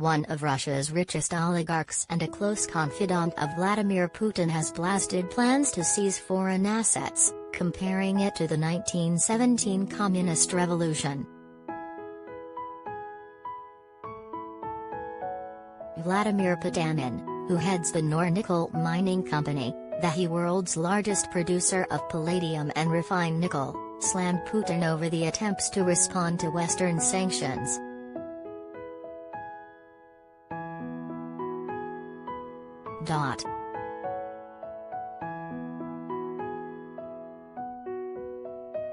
one of Russia's richest oligarchs and a close confidant of Vladimir Putin, has blasted plans to seize foreign assets, comparing it to the 1917 Communist Revolution. Vladimir Potanin, who heads the Nornickel mining company, the world's largest producer of palladium and refined nickel, slammed Putin over the attempts to respond to Western sanctions.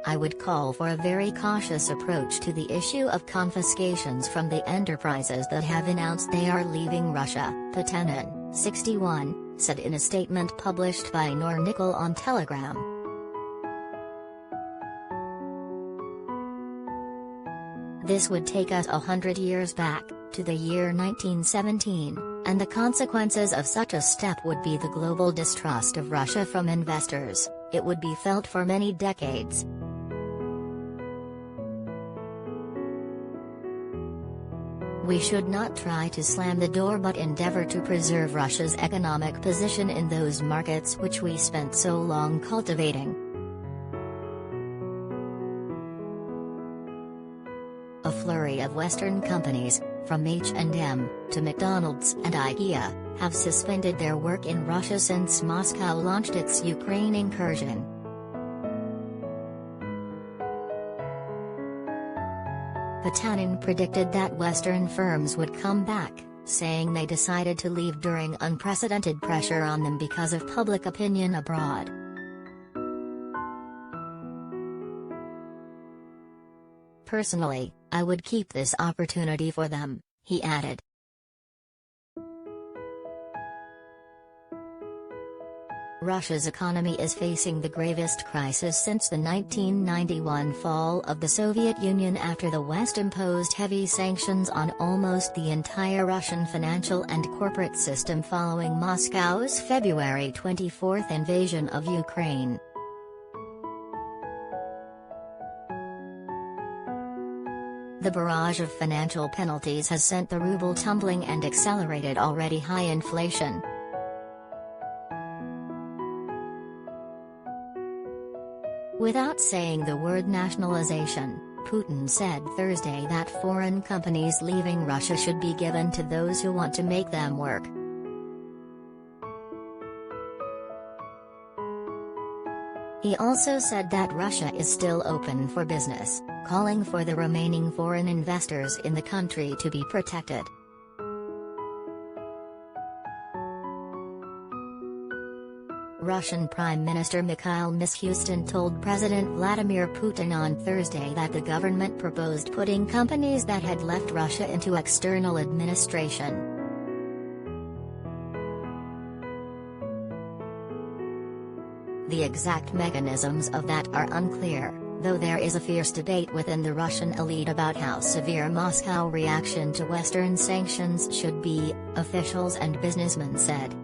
I would call for a very cautious approach to the issue of confiscations from the enterprises that have announced they are leaving Russia, Potanin, 61, said in a statement published by Nornickel on Telegram. This would take us 100 years back, to the year 1917, and the consequences of such a step would be the global distrust of Russia from investors. It would be felt for many decades. We should not try to slam the door but endeavor to preserve Russia's economic position in those markets which we spent so long cultivating. A flurry of Western companies, from H&M, to McDonald's and IKEA, have suspended their work in Russia since Moscow launched its Ukraine incursion. Potanin predicted that Western firms would come back, saying they decided to leave during unprecedented pressure on them because of public opinion abroad. Personally, I would keep this opportunity for them, he added. Russia's economy is facing the gravest crisis since the 1991 fall of the Soviet Union after the West imposed heavy sanctions on almost the entire Russian financial and corporate system following Moscow's February 24 invasion of Ukraine. The barrage of financial penalties has sent the ruble tumbling and accelerated already high inflation. Without saying the word nationalization, Putin said Thursday that foreign companies leaving Russia should be given to those who want to make them work. He also said that Russia is still open for business, calling for the remaining foreign investors in the country to be protected. Russian Prime Minister Mikhail Mishustin told President Vladimir Putin on Thursday that the government proposed putting companies that had left Russia into external administration. The exact mechanisms of that are unclear, though there is a fierce debate within the Russian elite about how severe Moscow's reaction to Western sanctions should be, officials and businessmen said.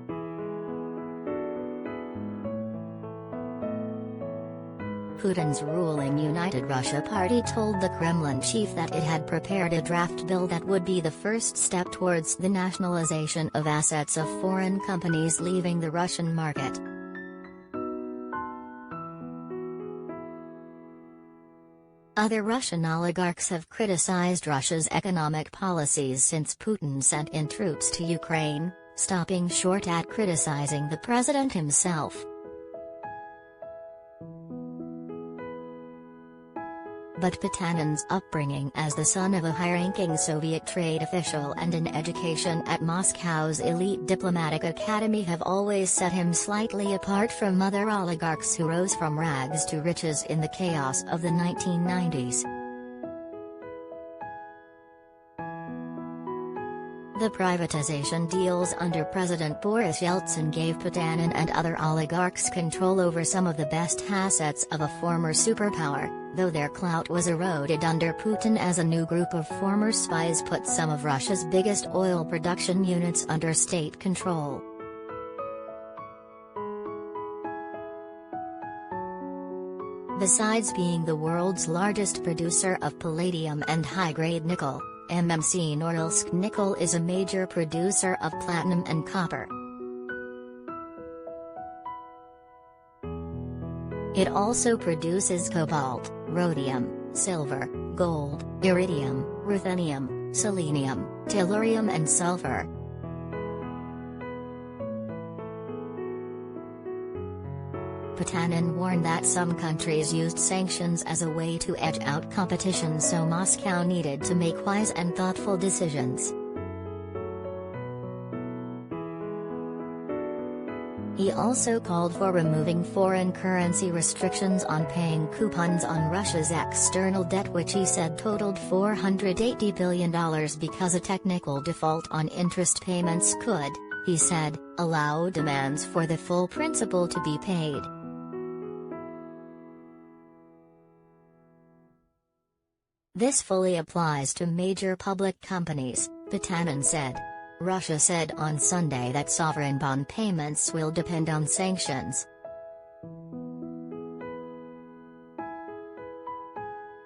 Putin's ruling United Russia Party told the Kremlin chief that it had prepared a draft bill that would be the first step towards the nationalization of assets of foreign companies leaving the Russian market. Other Russian oligarchs have criticized Russia's economic policies since Putin sent in troops to Ukraine, stopping short at criticizing the president himself. But Potanin's upbringing as the son of a high-ranking Soviet trade official and an education at Moscow's elite diplomatic academy have always set him slightly apart from other oligarchs who rose from rags to riches in the chaos of the 1990s. The privatization deals under President Boris Yeltsin gave Potanin and other oligarchs control over some of the best assets of a former superpower, though their clout was eroded under Putin as a new group of former spies put some of Russia's biggest oil production units under state control. Besides being the world's largest producer of palladium and high-grade nickel, MMC Nornickel is a major producer of platinum and copper. It also produces cobalt, rhodium, silver, gold, iridium, ruthenium, selenium, tellurium and sulfur. Potanin warned that some countries used sanctions as a way to edge out competition, so Moscow needed to make wise and thoughtful decisions. He also called for removing foreign currency restrictions on paying coupons on Russia's external debt, which he said totaled $480 billion, because a technical default on interest payments could, he said, allow demands for the full principal to be paid. This fully applies to major public companies, Potanin said. Russia said on Sunday that sovereign bond payments will depend on sanctions.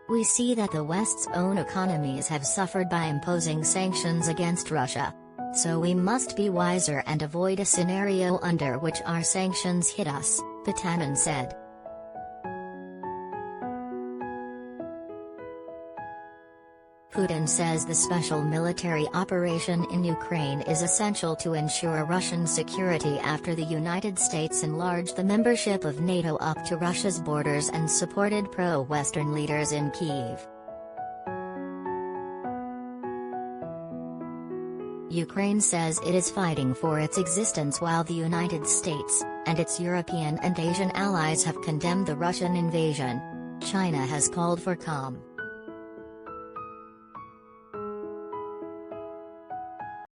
We see that the West's own economies have suffered by imposing sanctions against Russia. So we must be wiser and avoid a scenario under which our sanctions hit us, Potanin said. Putin says the special military operation in Ukraine is essential to ensure Russian security after the United States enlarged the membership of NATO up to Russia's borders and supported pro-Western leaders in Kyiv. Ukraine says it is fighting for its existence while the United States, and its European and Asian allies have condemned the Russian invasion. China has called for calm.